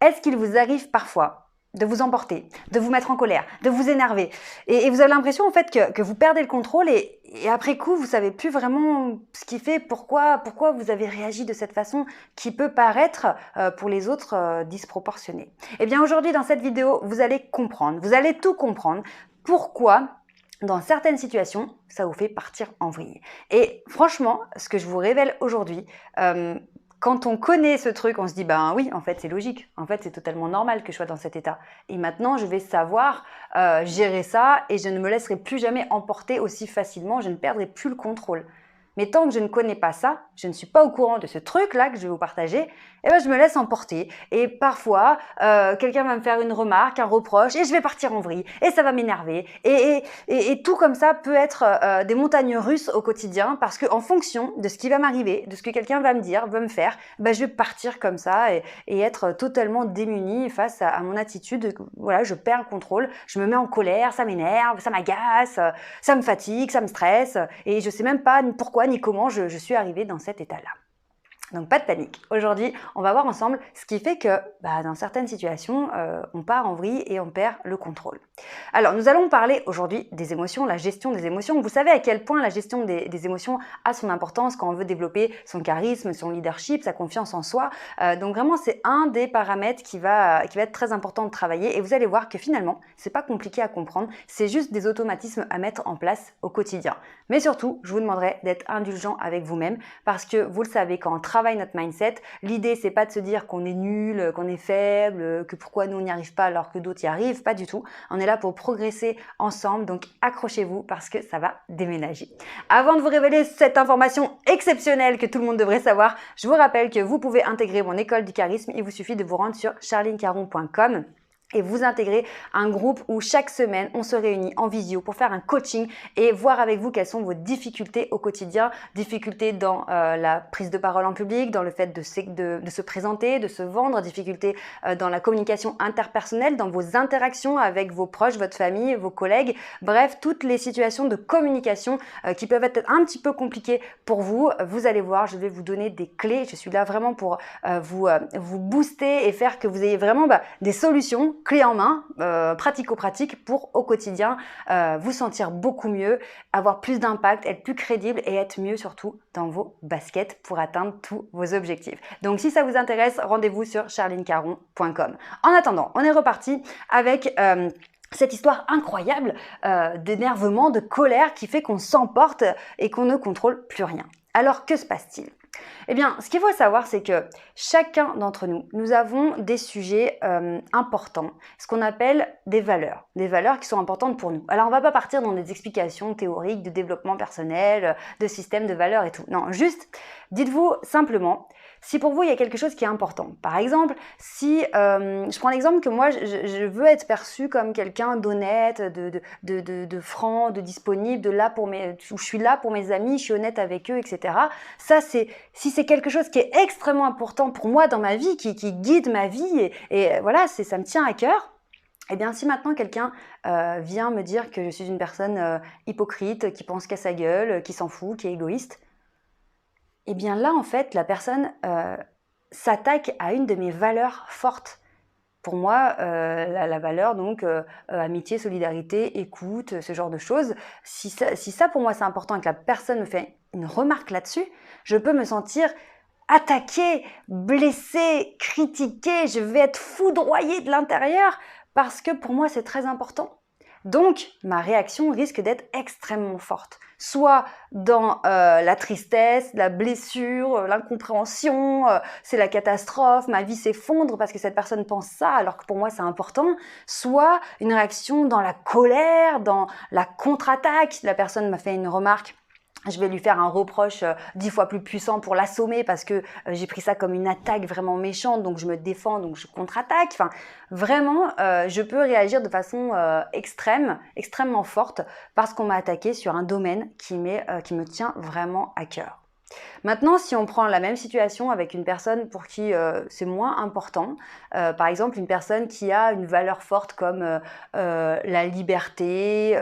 Est-ce qu'il vous arrive parfois de vous emporter, de vous mettre en colère, de vous énerver et vous avez l'impression en fait que vous perdez le contrôle et après coup, vous savez plus vraiment ce qui fait, pourquoi vous avez réagi de cette façon qui peut paraître pour les autres disproportionnée. Eh bien aujourd'hui dans cette vidéo, vous allez comprendre, vous allez tout comprendre, pourquoi dans certaines situations, ça vous fait partir en vrille. Et franchement, ce que je vous révèle aujourd'hui, quand on connaît ce truc, on se dit, ben oui, en fait, c'est logique. En fait, c'est totalement normal que je sois dans cet état. Et maintenant, je vais savoir gérer ça et je ne me laisserai plus jamais emporter aussi facilement. Je ne perdrai plus le contrôle. Mais tant que je ne connais pas ça, je ne suis pas au courant de ce truc-là que je vais vous partager, eh ben, je me laisse emporter. Et parfois, quelqu'un va me faire une remarque, un reproche, et je vais partir en vrille. Et ça va m'énerver. Et tout comme ça peut être des montagnes russes au quotidien, parce qu'en fonction de ce qui va m'arriver, de ce que quelqu'un va me dire, va me faire, ben, je vais partir comme ça et être totalement démunie face à mon attitude. Voilà, je perds le contrôle, je me mets en colère, ça m'énerve, ça m'agace, ça me fatigue, ça me stresse, et je sais même pas ni pourquoi ni comment je suis arrivée dans cet état-là. Donc pas de panique. Aujourd'hui, on va voir ensemble ce qui fait que dans certaines situations, on part en vrille et on perd le contrôle. Alors nous allons parler aujourd'hui des émotions, la gestion des émotions. Vous savez à quel point la gestion des émotions a son importance quand on veut développer son charisme, son leadership, sa confiance en soi. Donc vraiment c'est un des paramètres qui va être très important de travailler et vous allez voir que finalement c'est pas compliqué à comprendre, c'est juste des automatismes à mettre en place au quotidien. Mais surtout, je vous demanderai d'être indulgent avec vous-même parce que vous le savez, quand on travaille notre mindset, l'idée c'est pas de se dire qu'on est nul, qu'on est faible, que pourquoi nous on n'y arrive pas alors que d'autres y arrivent, pas du tout. On est là pour progresser ensemble, donc accrochez-vous parce que ça va déménager. Avant de vous révéler cette information exceptionnelle que tout le monde devrait savoir, je vous rappelle que vous pouvez intégrer mon école du charisme, il vous suffit de vous rendre sur charlinecaron.com et vous intégrer un groupe où chaque semaine, on se réunit en visio pour faire un coaching et voir avec vous quelles sont vos difficultés au quotidien, difficultés dans la prise de parole en public, dans le fait de se présenter, de se vendre, difficultés dans la communication interpersonnelle, dans vos interactions avec vos proches, votre famille, vos collègues, bref, toutes les situations de communication qui peuvent être un petit peu compliquées pour vous. Vous allez voir, je vais vous donner des clés. Je suis là vraiment pour vous booster et faire que vous ayez vraiment des solutions clés en main, pratico-pratiques pour au quotidien vous sentir beaucoup mieux, avoir plus d'impact, être plus crédible et être mieux surtout dans vos baskets pour atteindre tous vos objectifs. Donc si ça vous intéresse, rendez-vous sur charlinecaron.com. En attendant, on est reparti avec cette histoire incroyable d'énervement, de colère qui fait qu'on s'emporte et qu'on ne contrôle plus rien. Alors que se passe-t-il ? Eh bien, ce qu'il faut savoir, c'est que chacun d'entre nous, nous avons des sujets importants, ce qu'on appelle des valeurs qui sont importantes pour nous. Alors, on ne va pas partir dans des explications théoriques de développement personnel, de système de valeurs et tout. Non, juste, dites-vous simplement, si pour vous, il y a quelque chose qui est important. Par exemple, si, je prends l'exemple que moi, je veux être perçue comme quelqu'un d'honnête, de franc, de disponible, où je suis là pour mes amis, je suis honnête avec eux, etc. Ça, si c'est quelque chose qui est extrêmement important pour moi dans ma vie, qui guide ma vie, et voilà, ça me tient à cœur. Eh bien, si maintenant quelqu'un vient me dire que je suis une personne hypocrite, qui pense qu'à sa gueule, qui s'en fout, qui est égoïste, eh bien là, en fait, la personne s'attaque à une de mes valeurs fortes. Pour moi, la valeur, donc, amitié, solidarité, écoute, ce genre de choses, si ça, pour moi, c'est important et que la personne me fait une remarque là-dessus, je peux me sentir attaquée, blessée, critiquée, je vais être foudroyée de l'intérieur parce que pour moi, c'est très important. Donc, ma réaction risque d'être extrêmement forte. Soit dans la tristesse, la blessure, l'incompréhension, c'est la catastrophe, ma vie s'effondre parce que cette personne pense ça alors que pour moi c'est important. Soit une réaction dans la colère, dans la contre-attaque. La personne m'a fait une remarque. Je vais lui faire un reproche 10 fois plus puissant pour l'assommer parce que j'ai pris ça comme une attaque vraiment méchante, donc je me défends, donc je contre-attaque. Enfin, vraiment, je peux réagir de façon extrêmement forte parce qu'on m'a attaqué sur un domaine qui me tient vraiment à cœur. Maintenant, si on prend la même situation avec une personne pour qui c'est moins important, par exemple une personne qui a une valeur forte comme la liberté,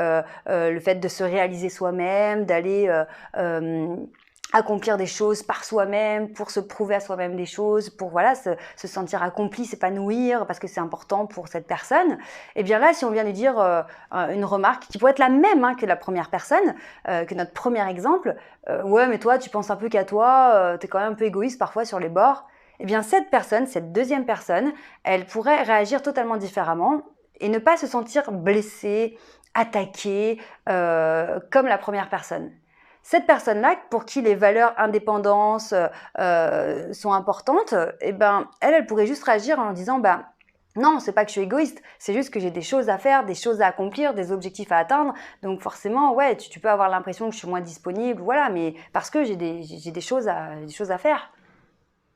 le fait de se réaliser soi-même, d'aller accomplir des choses par soi-même, pour se prouver à soi-même des choses, pour voilà se sentir accompli, s'épanouir, parce que c'est important pour cette personne. Et bien là, si on vient lui dire une remarque qui pourrait être la même que la première personne, que notre premier exemple, ouais mais toi tu penses un peu qu'à toi, t'es quand même un peu égoïste parfois sur les bords. Eh bien cette personne, cette deuxième personne, elle pourrait réagir totalement différemment et ne pas se sentir blessée, attaquée, comme la première personne. Cette personne-là, pour qui les valeurs indépendance sont importantes, eh ben, elle pourrait juste réagir en disant non, c'est pas que je suis égoïste, c'est juste que j'ai des choses à faire, des choses à accomplir, des objectifs à atteindre. Donc forcément, ouais, tu peux avoir l'impression que je suis moins disponible, voilà, mais parce que j'ai des choses à faire.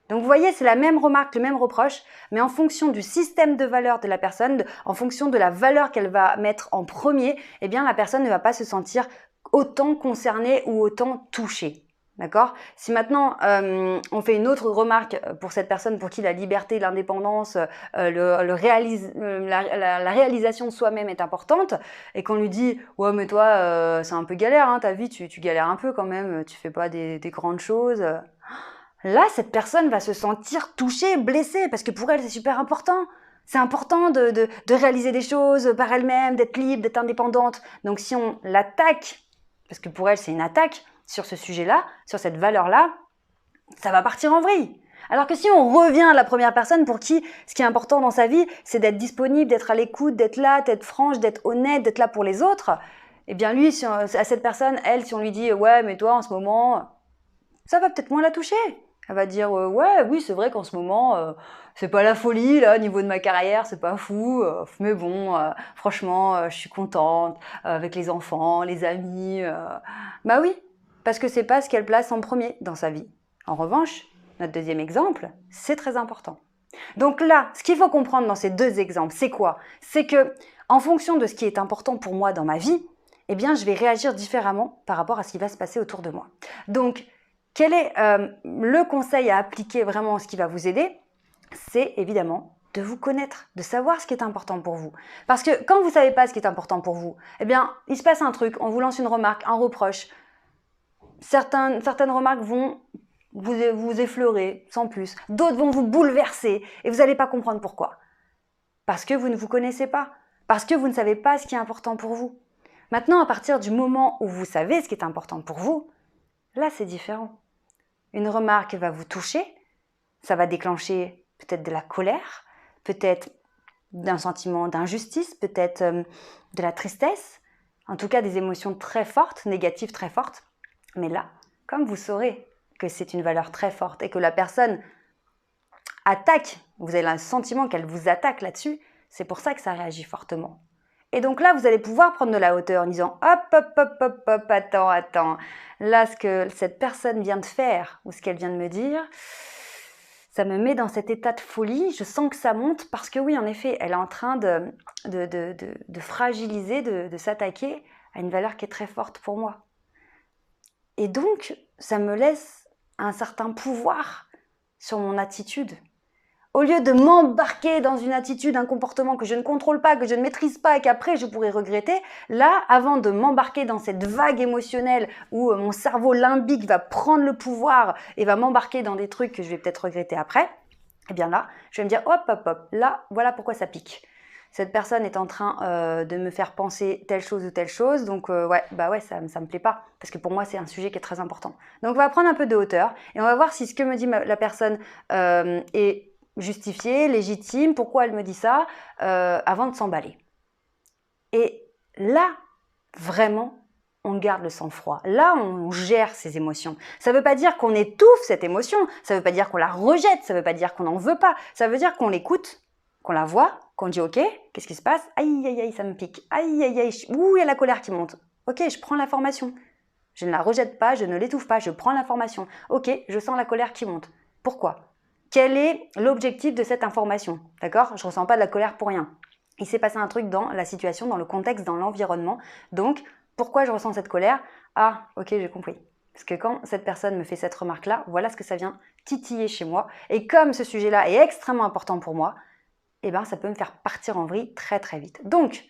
Donc vous voyez, c'est la même remarque, le même reproche, mais en fonction du système de valeurs de la personne, en fonction de la valeur qu'elle va mettre en premier, eh bien la personne ne va pas se sentir autant concernée ou autant touchée. D'accord? Si maintenant on fait une autre remarque pour cette personne pour qui la liberté, l'indépendance, la réalisation de soi-même est importante, et qu'on lui dit ouais mais toi c'est un peu galère ta vie, tu galères un peu quand même, tu fais pas des grandes choses. Là, cette personne va se sentir touchée, blessée, parce que pour elle, c'est super important. C'est important de réaliser des choses par elle-même, d'être libre, d'être indépendante. Donc si on l'attaque, parce que pour elle, c'est une attaque sur ce sujet-là, sur cette valeur-là, ça va partir en vrille. Alors que si on revient à la première personne pour qui ce qui est important dans sa vie, c'est d'être disponible, d'être à l'écoute, d'être là, d'être franche, d'être honnête, d'être là pour les autres, eh bien lui, à cette personne, elle, si on lui dit « ouais, mais toi, en ce moment », ça va peut-être moins la toucher. Elle va dire ouais, oui, c'est vrai qu'en ce moment, c'est pas la folie, là, au niveau de ma carrière, c'est pas fou, mais bon, franchement, je suis contente, avec les enfants, les amis. Bah oui, parce que c'est pas ce qu'elle place en premier dans sa vie. En revanche, notre deuxième exemple, c'est très important. Donc là, ce qu'il faut comprendre dans ces deux exemples, c'est quoi? C'est que, en fonction de ce qui est important pour moi dans ma vie, eh bien, je vais réagir différemment par rapport à ce qui va se passer autour de moi. Donc, quel est le conseil à appliquer vraiment, ce qui va vous aider? C'est évidemment de vous connaître, de savoir ce qui est important pour vous. Parce que quand vous ne savez pas ce qui est important pour vous, eh bien, il se passe un truc, on vous lance une remarque, un reproche. Certaines remarques vont vous effleurer, sans plus. D'autres vont vous bouleverser et vous n'allez pas comprendre pourquoi. Parce que vous ne vous connaissez pas. Parce que vous ne savez pas ce qui est important pour vous. Maintenant, à partir du moment où vous savez ce qui est important pour vous, là, c'est différent. Une remarque va vous toucher, ça va déclencher peut-être de la colère, peut-être d'un sentiment d'injustice, peut-être de la tristesse, en tout cas des émotions très fortes, négatives très fortes. Mais là, comme vous saurez que c'est une valeur très forte et que la personne attaque, vous avez le sentiment qu'elle vous attaque là-dessus, c'est pour ça que ça réagit fortement. Et donc là, vous allez pouvoir prendre de la hauteur en disant « Hop, hop, hop, hop, hop, attends. Là, ce que cette personne vient de faire ou ce qu'elle vient de me dire, ça me met dans cet état de folie. Je sens que ça monte parce que oui, en effet, elle est en train de fragiliser, de s'attaquer à une valeur qui est très forte pour moi. Et donc, ça me laisse un certain pouvoir sur mon attitude. Au lieu de m'embarquer dans une attitude, un comportement que je ne contrôle pas, que je ne maîtrise pas et qu'après je pourrais regretter, là, avant de m'embarquer dans cette vague émotionnelle où mon cerveau limbique va prendre le pouvoir et va m'embarquer dans des trucs que je vais peut-être regretter après, eh bien là, je vais me dire hop, hop, hop, là, voilà pourquoi ça pique. Cette personne est en train de me faire penser telle chose ou telle chose, donc ouais, ça me plaît pas, parce que pour moi, c'est un sujet qui est très important. Donc on va prendre un peu de hauteur et on va voir si ce que me dit la personne est justifié, légitime, pourquoi elle me dit ça, avant de s'emballer. Et là, vraiment, on garde le sang-froid. Là, on gère ses émotions. Ça ne veut pas dire qu'on étouffe cette émotion, ça ne veut pas dire qu'on la rejette, ça ne veut pas dire qu'on n'en veut pas, ça veut dire qu'on l'écoute, qu'on la voit, qu'on dit « Ok, qu'est-ce qui se passe? Aïe, aïe, aïe, ça me pique. Aïe, aïe, aïe, ouh, il y a la colère qui monte. Ok, je prends l'information. Je ne la rejette pas, je ne l'étouffe pas, je prends l'information. Ok, je sens la colère qui monte. Pourquoi ? Quel est l'objectif de cette information? D'accord? Je ne ressens pas de la colère pour rien. Il s'est passé un truc dans la situation, dans le contexte, dans l'environnement. Donc, pourquoi je ressens cette colère? Ah, ok, j'ai compris. Parce que quand cette personne me fait cette remarque-là, voilà ce que ça vient titiller chez moi. Et comme ce sujet-là est extrêmement important pour moi, eh ben, ça peut me faire partir en vrille très très vite. Donc,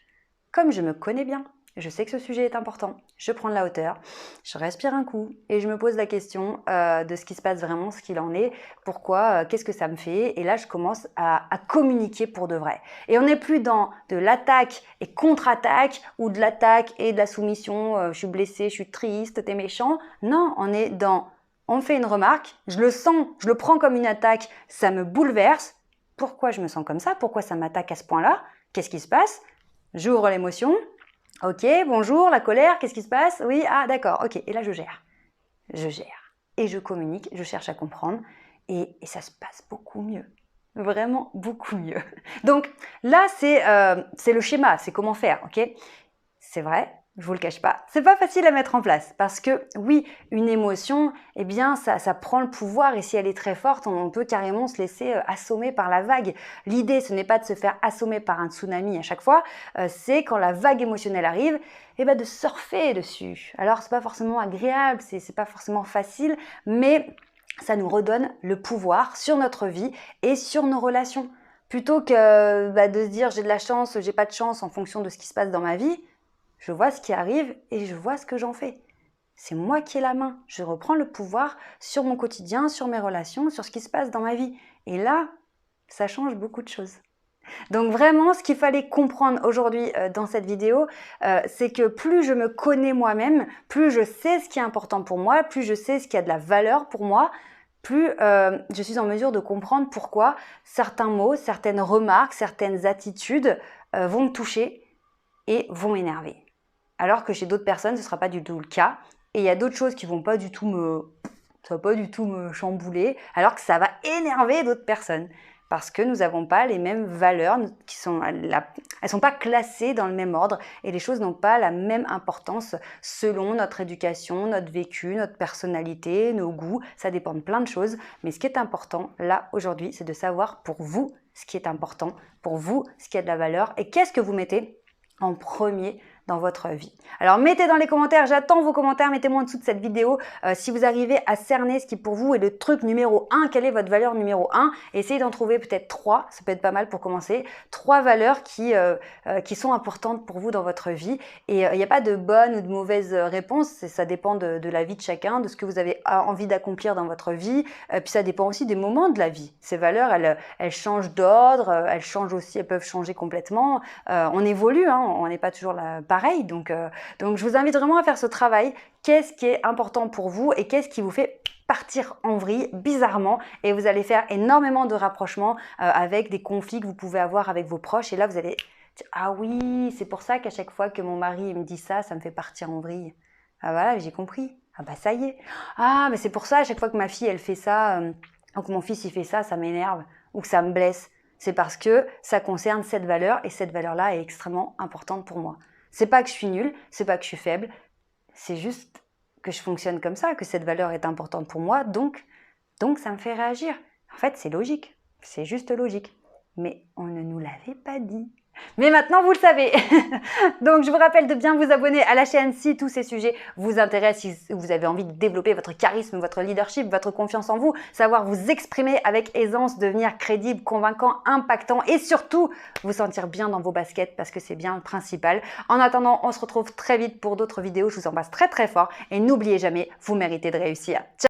comme je me connais bien, je sais que ce sujet est important, je prends de la hauteur, je respire un coup et je me pose la question de ce qui se passe vraiment, ce qu'il en est, pourquoi, qu'est-ce que ça me fait, et là je commence à communiquer pour de vrai. Et on n'est plus dans de l'attaque et contre-attaque ou de l'attaque et de la soumission, je suis blessée, je suis triste, t'es méchant. Non, on est dans, on me fait une remarque, je le sens, je le prends comme une attaque, ça me bouleverse. Pourquoi je me sens comme ça? Pourquoi ça m'attaque à ce point-là? Qu'est-ce qui se passe? J'ouvre l'émotion. Ok, bonjour, la colère, qu'est-ce qui se passe? Oui, ah d'accord, ok. Et là, je gère. Je gère. Et je communique, je cherche à comprendre. Et ça se passe beaucoup mieux. Vraiment beaucoup mieux. Donc là, c'est le schéma, c'est comment faire, ok? C'est vrai, je vous le cache pas, c'est pas facile à mettre en place parce que oui, une émotion, eh bien ça prend le pouvoir et si elle est très forte, on peut carrément se laisser assommer par la vague. L'idée, ce n'est pas de se faire assommer par un tsunami à chaque fois, c'est quand la vague émotionnelle arrive, eh ben, de surfer dessus. Alors c'est pas forcément agréable, c'est pas forcément facile, mais ça nous redonne le pouvoir sur notre vie et sur nos relations. Plutôt que de se dire j'ai de la chance, j'ai pas de chance en fonction de ce qui se passe dans ma vie, je vois ce qui arrive et je vois ce que j'en fais. C'est moi qui ai la main. Je reprends le pouvoir sur mon quotidien, sur mes relations, sur ce qui se passe dans ma vie. Et là, ça change beaucoup de choses. Donc vraiment, ce qu'il fallait comprendre aujourd'hui dans cette vidéo, c'est que plus je me connais moi-même, plus je sais ce qui est important pour moi, plus je sais ce qui a de la valeur pour moi, plus je suis en mesure de comprendre pourquoi certains mots, certaines remarques, certaines attitudes vont me toucher et vont m'énerver. Alors que chez d'autres personnes, ce ne sera pas du tout le cas. Et il y a d'autres choses qui vont pas du tout me chambouler, alors que ça va énerver d'autres personnes. Parce que nous n'avons pas les mêmes valeurs, elles sont pas classées dans le même ordre et les choses n'ont pas la même importance selon notre éducation, notre vécu, notre personnalité, nos goûts. Ça dépend de plein de choses. Mais ce qui est important, là, aujourd'hui, c'est de savoir pour vous ce qui est important, pour vous ce qui a de la valeur et qu'est-ce que vous mettez en premier dans votre vie. Alors mettez dans les commentaires, j'attends vos commentaires, mettez-moi en dessous de cette vidéo si vous arrivez à cerner ce qui pour vous est le truc numéro 1, quelle est votre valeur numéro 1, essayez d'en trouver peut-être 3, ça peut être pas mal pour commencer, 3 valeurs qui sont importantes pour vous dans votre vie et il n'y a pas de bonne ou de mauvaise réponse, ça dépend de la vie de chacun, de ce que vous avez envie d'accomplir dans votre vie, puis ça dépend aussi des moments de la vie. Ces valeurs, elles changent d'ordre, elles changent aussi, elles peuvent changer complètement, on évolue, hein, on n'est pas toujours là pareil, donc je vous invite vraiment à faire ce travail. Qu'est-ce qui est important pour vous et qu'est-ce qui vous fait partir en vrille bizarrement et vous allez faire énormément de rapprochements avec des conflits que vous pouvez avoir avec vos proches et là vous allez dire ah oui, c'est pour ça qu'à chaque fois que mon mari me dit ça, ça me fait partir en vrille. Ah voilà, j'ai compris. Ah bah ça y est. Ah mais c'est pour ça à chaque fois que ma fille elle fait ça ou que mon fils il fait ça, ça m'énerve ou que ça me blesse. C'est parce que ça concerne cette valeur et cette valeur-là est extrêmement importante pour moi. C'est pas que je suis nulle, c'est pas que je suis faible, c'est juste que je fonctionne comme ça, que cette valeur est importante pour moi, donc ça me fait réagir. En fait, c'est logique, c'est juste logique. Mais on ne nous l'avait pas dit. Mais maintenant, vous le savez. Donc, je vous rappelle de bien vous abonner à la chaîne si tous ces sujets vous intéressent, si vous avez envie de développer votre charisme, votre leadership, votre confiance en vous, savoir vous exprimer avec aisance, devenir crédible, convaincant, impactant et surtout vous sentir bien dans vos baskets parce que c'est bien le principal. En attendant, on se retrouve très vite pour d'autres vidéos. Je vous embrasse très très fort et n'oubliez jamais, vous méritez de réussir. Ciao!